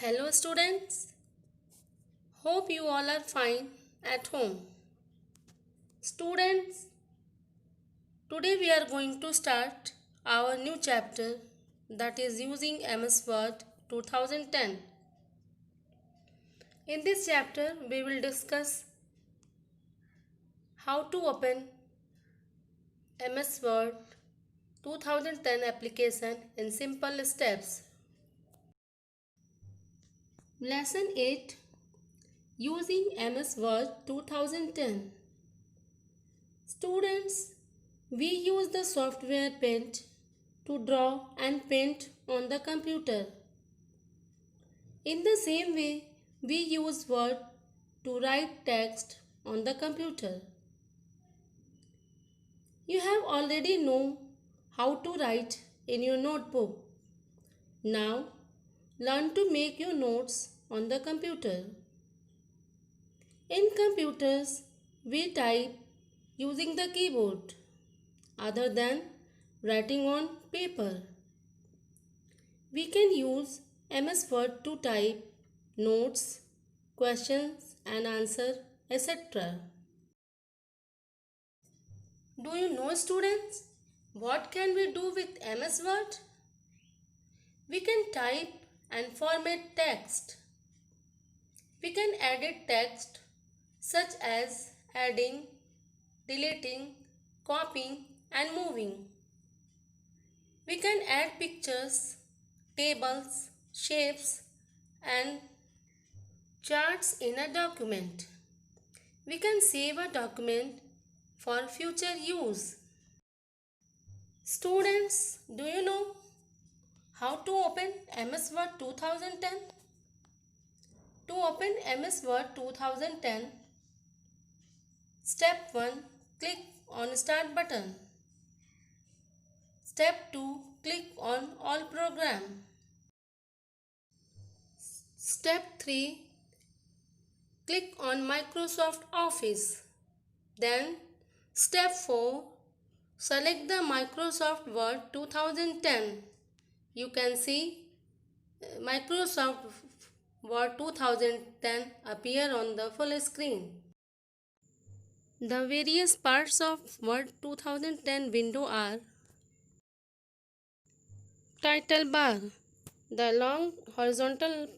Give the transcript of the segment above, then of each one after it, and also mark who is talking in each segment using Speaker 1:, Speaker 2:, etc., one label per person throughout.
Speaker 1: Hello students, hope you all are fine at home. Students, today we are going to start our new chapter, that is using MS Word 2010. In this chapter we will discuss how to open MS Word 2010 application in simple steps. Lesson 8, Using MS Word 2010. Students, we use the software Paint to draw and paint on the computer. In the same way, we use Word to write text on the computer. You have already know how to write in your notebook. Now, learn to make your notes on the computer. In computers, we type using the keyboard other than writing on paper. We can use MS Word to type notes, questions and answer, etc. Do you know students, what can we do with MS Word? We can type and format text. We can edit text such as adding, deleting, copying and moving. We can add pictures, tables, shapes and charts in a document. We can save a document for future use. Students, do you know how to open MS Word 2010? To open MS Word 2010, Step 1, click on Start button. Step 2, click on All Program. Step 3, click on Microsoft Office. Then Step 4, select the Microsoft Word 2010. You can see Microsoft Word 2010 appear on the full screen. The various parts of Word 2010 window are: Title bar. The long horizontal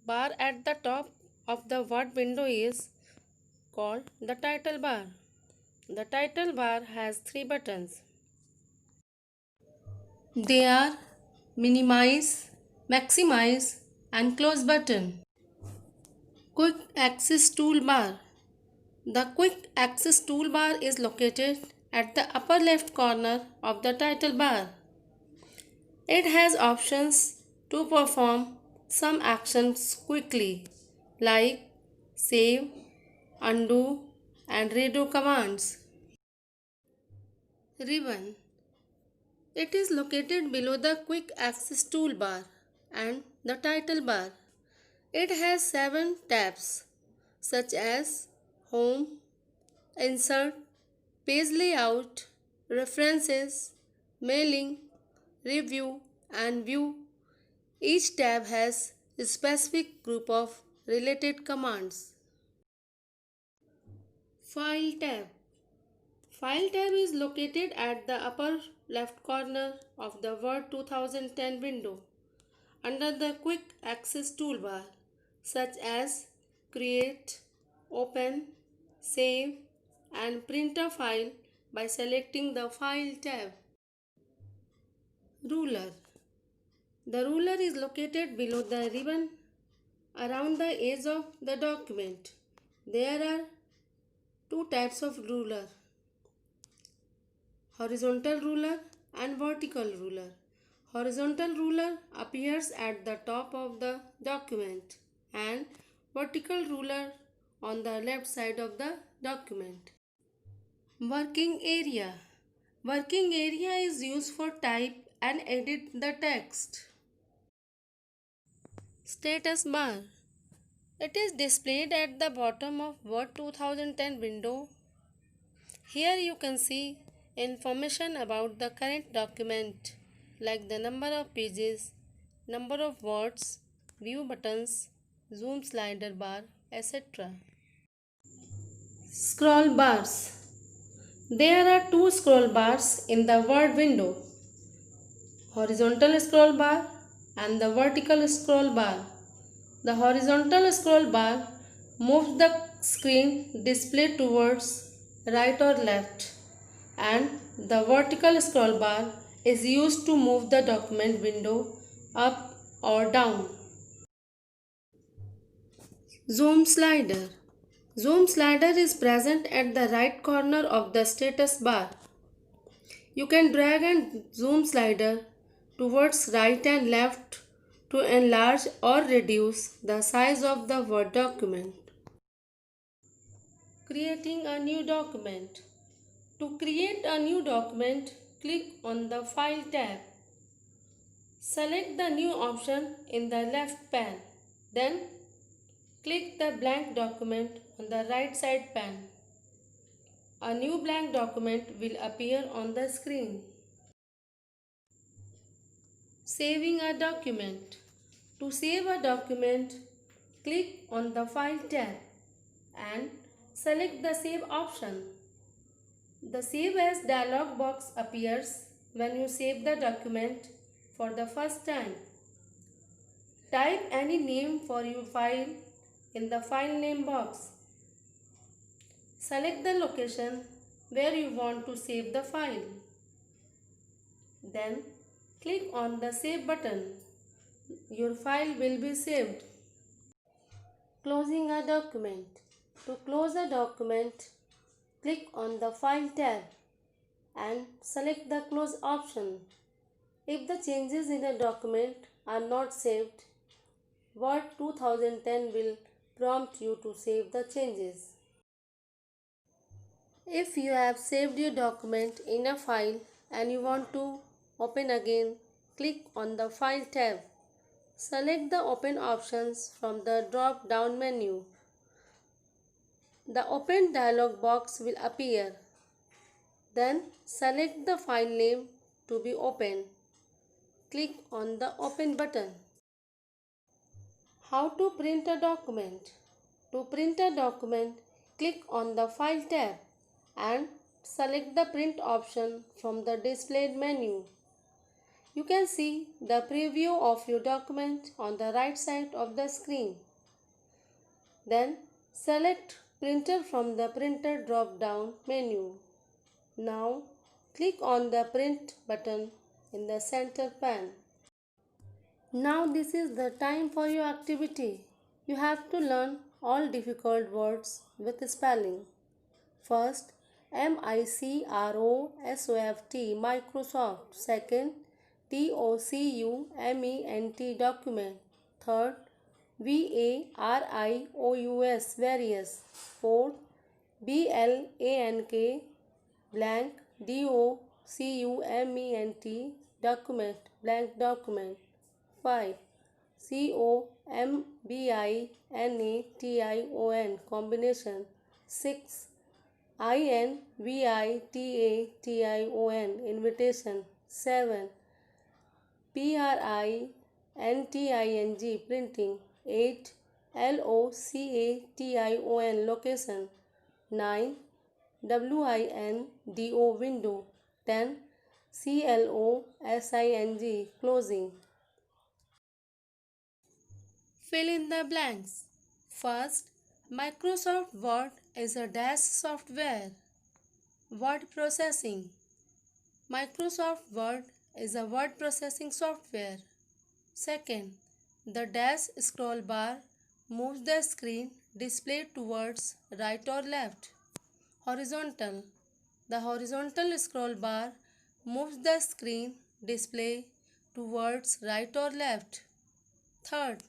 Speaker 1: bar at the top of the Word window is called the title bar. The title bar has three buttons. They are Minimize, Maximize and Close button. Quick Access Toolbar. The Quick Access Toolbar is located at the upper left corner of the title bar. It has options to perform some actions quickly, like save, undo and redo commands. Ribbon. It is located below the Quick Access Toolbar and the title bar. It has 7 tabs such as Home, Insert, Page Layout, References, Mailing, Review and View. Each tab has a specific group of related commands. File tab. File tab is located at the upper left corner of the Word 2010 window under the Quick Access toolbar such as Create, Open, Save and print a file by selecting the File tab. Ruler. The ruler is located below the ribbon around the edge of the document. There are two types of ruler: horizontal ruler and vertical ruler. Horizontal ruler appears at the top of the document and vertical ruler on the left side of the document. Working area. Working area is used for type and edit the text. Status bar. It is displayed at the bottom of Word 2010 window. Here you can see information about the current document like the number of pages, number of words, view buttons, zoom slider bar, etc. Scroll bars. There are two scroll bars in the word window, horizontal scroll bar and the vertical scroll bar. The horizontal scroll bar moves the screen display towards right or left, and the vertical scroll bar is used to move the document window up or down. Zoom slider. Zoom slider is present at the right corner of the status bar. You can drag and zoom slider towards right and left to enlarge or reduce the size of the Word document. Creating a new document. To create a new document, click on the File tab. Select the new option in the left pane. Then click the blank document on the right side pane. A new blank document will appear on the screen. Saving a document. To save a document, click on the File tab and select the Save option. The Save As dialog box appears when you save the document for the first time. Type any name for your file in the file name box. Select the location where you want to save the file. Then click on the Save button. Your file will be saved. Closing a document. To close a document, click on the File tab and select the Close option. If the changes in a document are not saved, Word 2010 will prompt you to save the changes. If you have saved your document in a file and you want to open again, click on the File tab. Select the Open options from the drop-down menu. The Open dialog box will appear. Then select the file name to be opened. Click on the Open button. How to print a document? To print a document, click on the File tab and select the Print option from the displayed menu. You can see the preview of your document on the right side of the screen. Then select Printer from the Printer drop-down menu. Now click on the Print button in the center pane. Now this is the time for your activity. You have to learn all difficult words with spelling. First, Microsoft, Microsoft. Second, document, document. Third, various, various. Fourth, blank, blank, document, document, blank document. 5. Combination, combination. 6. Invitation. 7. Printing, printing. 8. Location. 9. window. 10. closing. Fill in the blanks. First, Microsoft Word is a dash software. Word processing. Microsoft Word is a word processing software. Second, the dash scroll bar moves the screen display towards right or left. Horizontal. The horizontal scroll bar moves the screen display towards right or left. Third,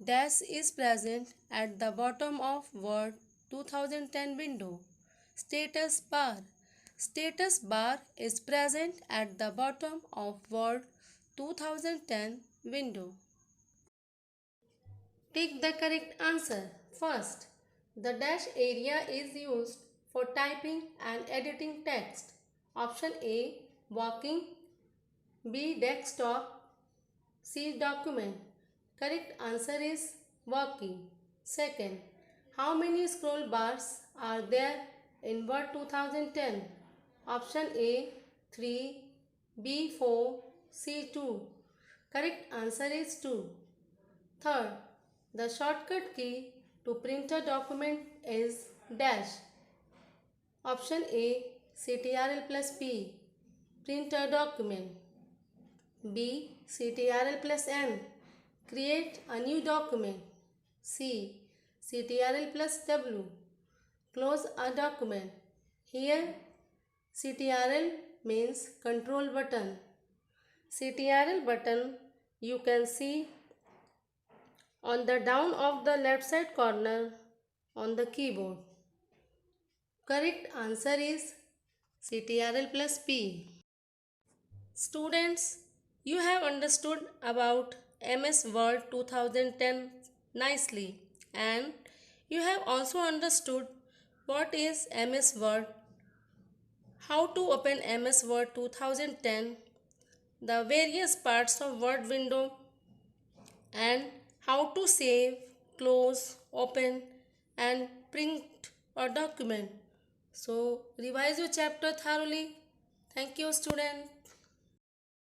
Speaker 1: dash is present at the bottom of Word 2010 window. Status bar. Status bar is present at the bottom of Word 2010 window. Pick the correct answer. First, the dash area is used for typing and editing text. Option A, working. B, desktop. C, document. Correct answer is working. Second, how many scroll bars are there in Word 2010? Option A 3, B 4, C 2. Correct answer is 2. Third, the shortcut key to print a document is dash. Option A CTRL plus P, print a document. B CTRL plus N, create a new document. C CTRL plus W, close a document. Here CTRL means control button. CTRL button you can see on the down of the left side corner on the keyboard. Correct answer is CTRL plus P. Students, you have understood about MS Word 2010 nicely, and you have also understood what is MS Word, how to open MS Word 2010, the various parts of Word window, and how to save, close, open, and print a document. So, revise your chapter thoroughly. Thank you, student.